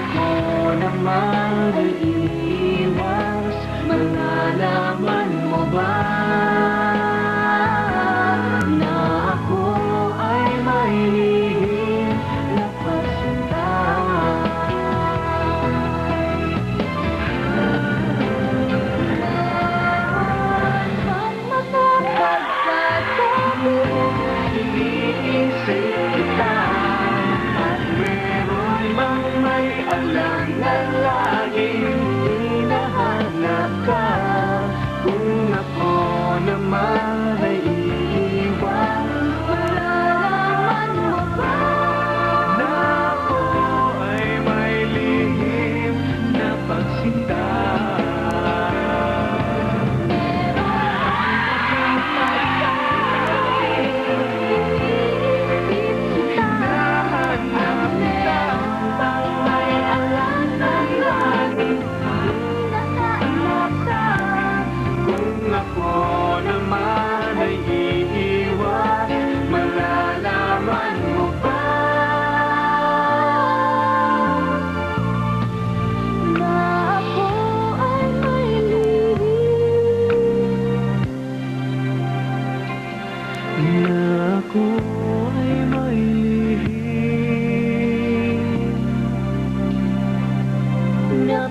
ako naman ay iiwas, malalaman mo ba na ako ay may lihim na pagsintay? Pag makapagpatabi, iniisip kita, at meron bang may alam na laging hinahanap ka? Kung ako naman ay iiwan, malalaman mo ba na ako ay may lihim na pagsinta? Ako naman ay iiwan, malalaman mo ba na ako ay may lihim? Na ako ay may lihim na